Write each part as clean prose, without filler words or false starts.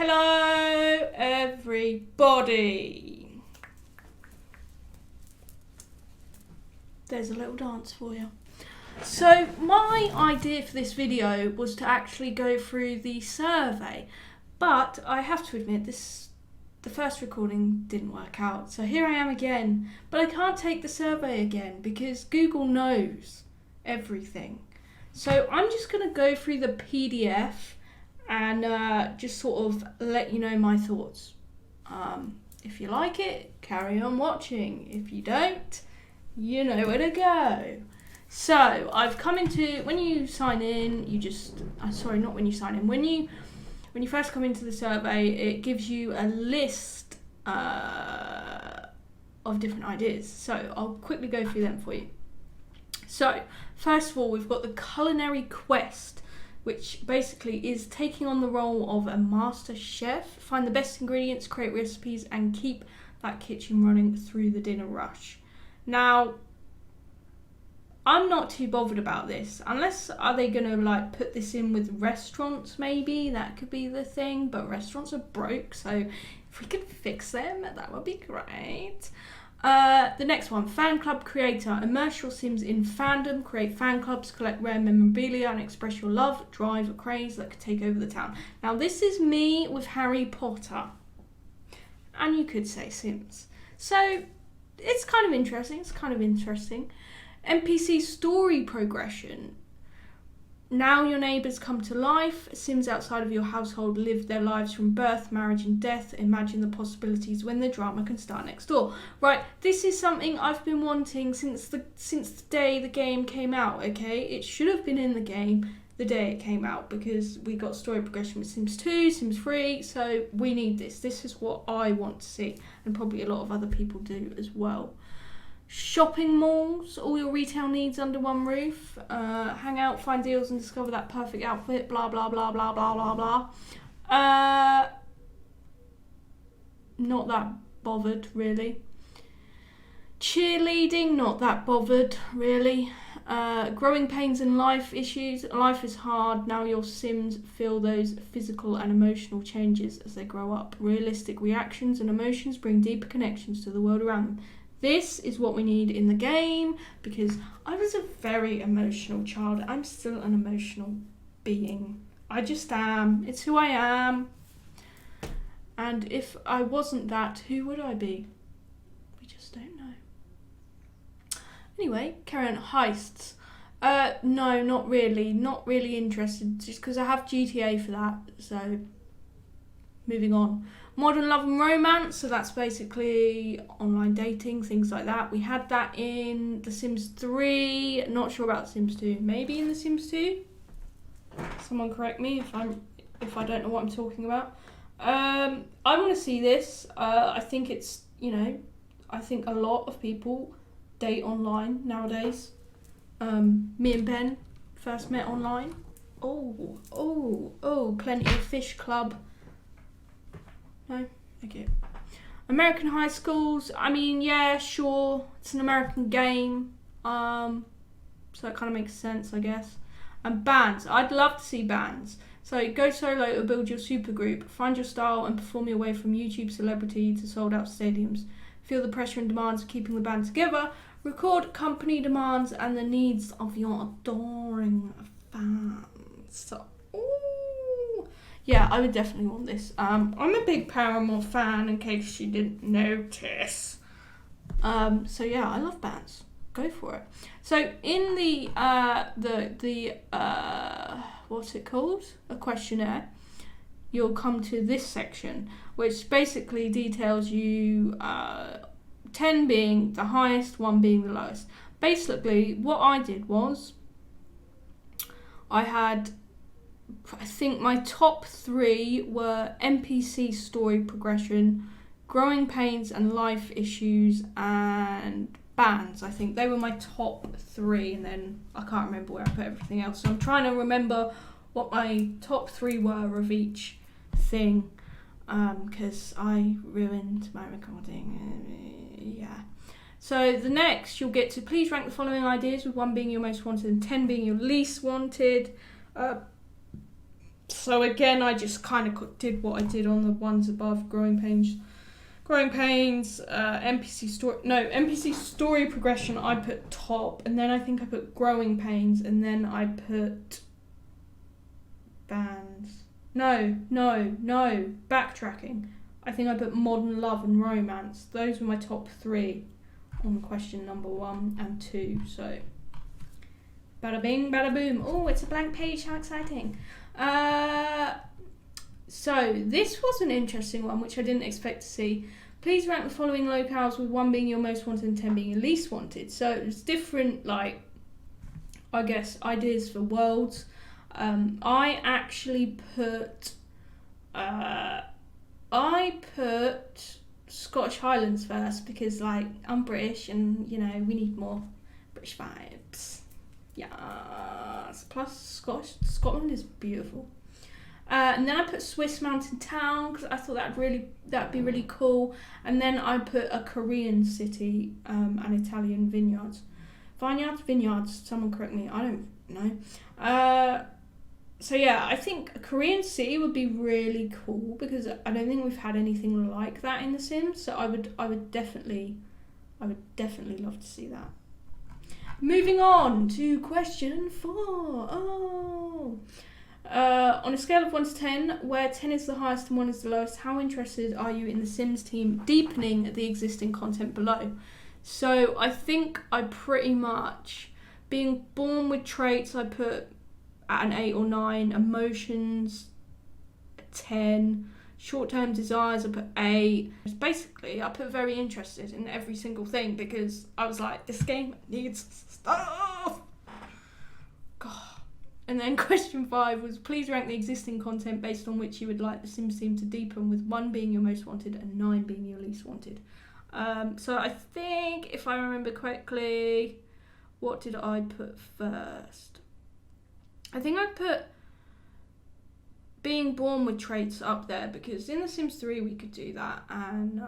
Hello everybody. There's a little dance for you. So my idea for this video was to actually go through the survey, but I have to admit the first recording didn't work out, so here I am again. But I can't take the survey again because Google knows everything. So I'm just going to go through the PDF and just sort of let you know my thoughts. If you like it, carry on watching. If you don't, you know where to go. So I've come into, when you sign in, you just, sorry, not when you sign in, when you first come into the survey, it gives you a list of different ideas. So I'll quickly go through them for you. So first of all, we've got the Culinary Quest, which basically is taking on the role of a master chef. Find the best ingredients, create recipes, and keep that kitchen running through the dinner rush. Now, I'm not too bothered about this, unless are they going to like put this in with restaurants maybe, that could be the thing, but restaurants are broke, so if we could fix them, that would be great. The next one, fan club creator. Immerse your Sims in fandom, create fan clubs, collect rare memorabilia and express your love, drive a craze that could take over the town. Now this is me with Harry Potter, and you could say Sims. So it's kind of interesting, Npc Story Progression. Now your neighbours come to life. Sims outside of your household live their lives from birth, marriage and death. Imagine the possibilities when the drama can start next door. Right, this is something I've been wanting since the day the game came out, okay? It should have been in the game the day it came out because we got story progression with Sims 2, Sims 3, so we need this. This is what I want to see, and probably a lot of other people do as well. Shopping malls, all your retail needs under one roof. Hang out, find deals and discover that perfect outfit, blah, blah, blah, blah, blah, blah, blah. Not that bothered, really. Cheerleading, not that bothered, really. Growing pains and life issues. Life is hard. Now your Sims feel those physical and emotional changes as they grow up. Realistic reactions and emotions bring deeper connections to the world around them. This is what we need in the game because I was a very emotional child. I'm still an emotional being. I just am. It's who I am. And if I wasn't that, who would I be? We just don't know. Anyway, carry on. Heists. No, not really. Not really interested just because I have GTA for that. So, moving on. Modern love and romance, so that's basically online dating, things like that. We had that in The Sims 3, not sure about The Sims 2. Maybe in The Sims 2? Someone correct me if I don't know what I'm talking about. I want to see this. I think it's, I think a lot of people date online nowadays. Me and Ben first met online. Oh, Plenty of Fish Club. No? Okay. American high schools, I mean, yeah, sure. It's an American game. So that kind of makes sense, I guess. And bands. I'd love to see bands. So go solo or build your supergroup. Find your style and perform your way from YouTube celebrity to sold out stadiums. Feel the pressure and demands of keeping the band together. Record company demands and the needs of your adoring fans. So, yeah, I would definitely want this. I'm a big Paramore fan, in case you didn't notice. So yeah, I love bands. Go for it. So in the what's it called? A questionnaire. You'll come to this section, which basically details you 10 being the highest, 1 being the lowest. Basically, what I did was I think my top 3 were Npc Story Progression, Growing Pains and Life Issues, and Bands. I think they were my top 3, and then I can't remember where I put everything else. So I'm trying to remember what my top 3 were of each thing, because I ruined my recording. Yeah. So the next, you'll get to please rank the following ideas, with 1 being your most wanted and 10 being your least wanted. So again, I just kind of did what I did on the ones above: growing pains, NPC Story Progression. I put top, and then I think I put growing pains, and then I put bands. No, backtracking. I think I put modern love and romance. Those were my top 3 on question number 1 and 2. So, bada bing, bada boom. Oh, it's a blank page. How exciting. So this was an interesting one, which I didn't expect to see. Please rank the following locales, with 1 being your most wanted and 10 being your least wanted. So it's different, like, I guess, ideas for worlds. I actually put Scottish Highlands first because, like, I'm British and, you know, we need more British vibes. Yes. Plus, Scotland is beautiful. And then I put Swiss Mountain Town because I thought that'd be really cool. And then I put a Korean city and Italian vineyards. Vineyards. Someone correct me. I don't know. So yeah, I think a Korean city would be really cool because I don't think we've had anything like that in The Sims. So I would definitely love to see that. Moving on to question 4. On a scale of 1 to 10, where 10 is the highest and 1 is the lowest, how interested are you in the Sims team deepening the existing content below? So I think I pretty much, being born with traits, I put at an 8 or 9, emotions, a 10, short-term desires, I put 8. Basically, I put very interested in every single thing because I was like, this game needs stuff. God. And then question 5 was, please rank the existing content based on which you would like the Sims team to deepen, with 1 being your most wanted and 9 being your least wanted. So I think, if I remember correctly, what did I put first? I think I put being born with traits up there because in The Sims 3 we could do that, and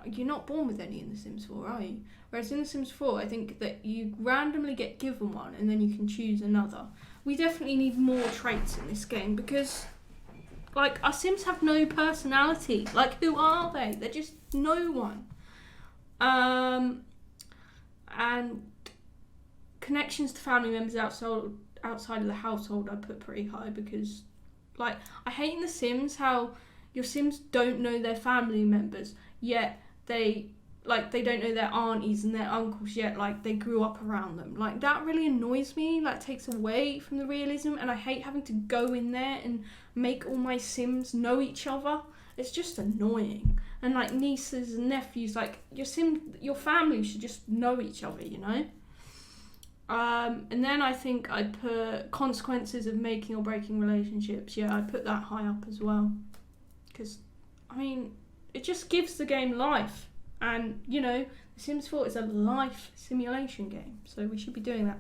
you're not born with any in The Sims 4, are you? Whereas in The Sims 4, I think that you randomly get given one and then you can choose another. We definitely need more traits in this game because, like, our Sims have no personality. Like, who are they? They're just no one. And connections to family members outside of the household I put pretty high because, like, I hate in The Sims how your Sims don't know their family members, yet they don't know their aunties and their uncles, yet, like, they grew up around them. Like, that really annoys me. Like, takes away from the realism, and I hate having to go in there and make all my Sims know each other. It's just annoying. And, like, nieces and nephews, like, your family should just know each other, you know? And then I think I put consequences of making or breaking relationships. Yeah, I put that high up as well. Because, I mean, it just gives the game life. And, you know, The Sims 4 is a life simulation game. So we should be doing that.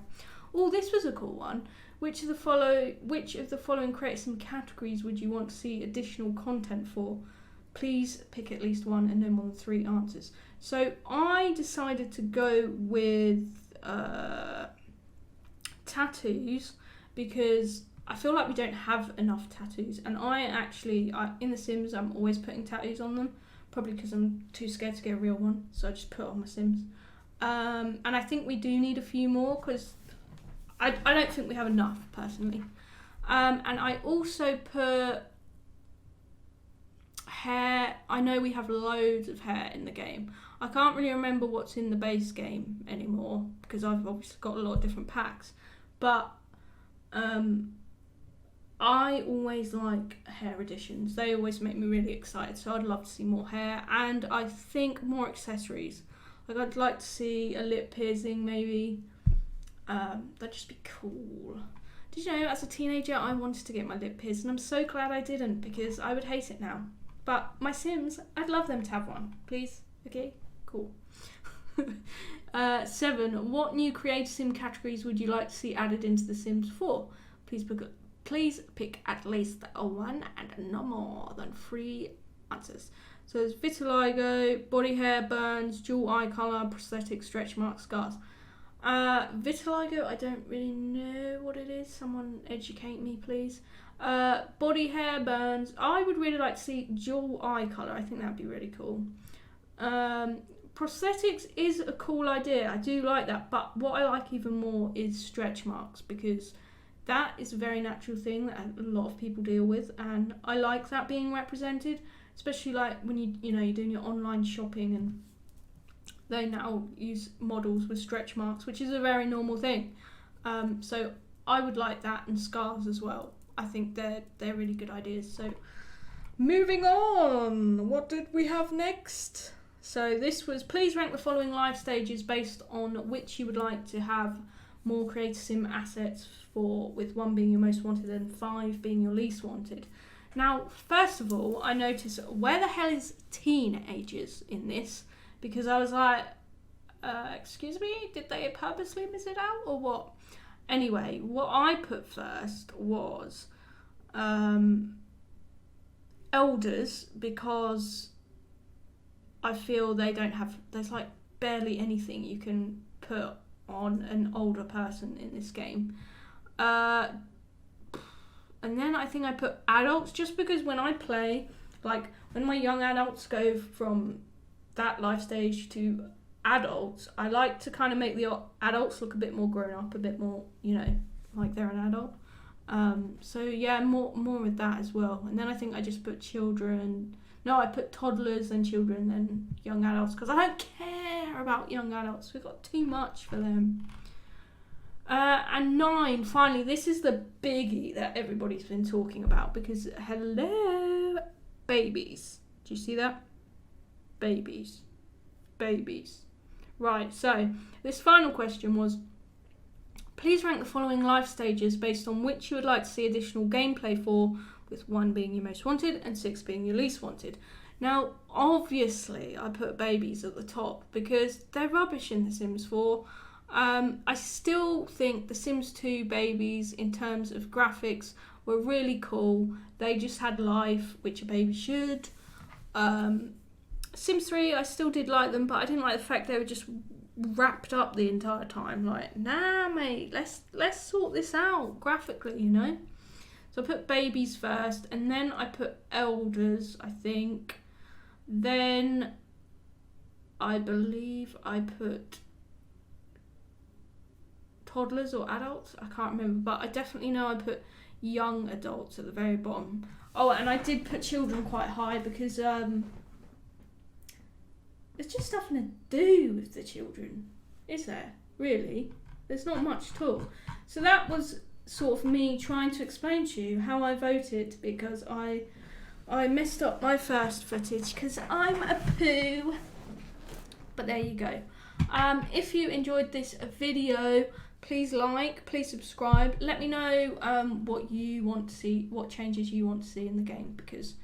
Oh, this was a cool one. Which of the following create some categories would you want to see additional content for? Please pick at least 1 and no more than 3 answers. So I decided to go with tattoos because I feel like we don't have enough tattoos, and in The Sims I'm always putting tattoos on them, probably because I'm too scared to get a real one, so I just put it on my Sims. And I think we do need a few more because I don't think we have enough personally. And I also put hair. I know we have loads of hair in the game. I can't really remember what's in the base game anymore because I've obviously got a lot of different packs, but I always like hair additions. They always make me really excited, so I'd love to see more hair, and I think more accessories. Like, I'd like to see a lip piercing maybe. That'd just be cool. Did you know, as a teenager I wanted to get my lip pierced, and I'm so glad I didn't because I would hate it now. But my Sims, I'd love them to have one. Please? Okay? Cool. 7. What new creator Sim categories would you like to see added into The Sims 4? Please pick at least 1 and no more than 3 answers. So there's vitiligo, body hair, burns, dual eye colour, prosthetic, stretch marks, scars. Vitiligo, I don't really know what it is. Someone educate me, please. Body hair burns. I would really like to see dual eye colour. I think that'd be really cool. Prosthetics is a cool idea. I do like that. But what I like even more is stretch marks, because that is a very natural thing that a lot of people deal with, and I like that being represented, especially like when you're doing your online shopping, and they now use models with stretch marks, which is a very normal thing. So I would like that, and scars as well. I think they're really good ideas. So moving on, what did we have next? So this was, please rank the following life stages based on which you would like to have more creator sim assets for, with 1 being your most wanted and 5 being your least wanted. Now, first of all, I noticed, where the hell is teenagers in this? Because I was like, excuse me, did they purposely miss it out or what? Anyway, what I put first was elders, because I feel there's like barely anything you can put on an older person in this game. And then I think I put adults, just because when I play, like when my young adults go from that life stage to adults, I like to kind of make the adults look a bit more grown up, a bit more, like they're an adult. So yeah, more with that as well. And then I think I just put children. No, I put toddlers, then children, then young adults, because I don't care about young adults. We've got too much for them. And 9, finally, this is the biggie that everybody's been talking about, because, hello, babies. Do you see that? Babies. Right, so this final question was, please rank the following life stages based on which you would like to see additional gameplay for, with 1 being your most wanted and 6 being your least wanted. Now, obviously, I put babies at the top because they're rubbish in The Sims 4. I still think The Sims 2 babies, in terms of graphics, were really cool. They just had life, which a baby should. Sims 3, I still did like them, but I didn't like the fact they were just wrapped up the entire time. Like, nah, mate, let's sort this out graphically, So I put babies first, and then I put elders, I think. Then I believe I put toddlers or adults. I can't remember, but I definitely know I put young adults at the very bottom. Oh, and I did put children quite high because there's just nothing to do with the children, is there? Really? There's not much at all. So that was sort of me trying to explain to you how I voted, because I messed up my first footage because I'm a poo. But there you go. If you enjoyed this video, please like, please subscribe. Let me know what you want to see, what changes you want to see in the game, because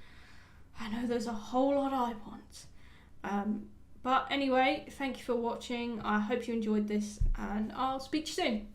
I know there's a whole lot I want. But anyway, thank you for watching. I hope you enjoyed this, and I'll speak to you soon.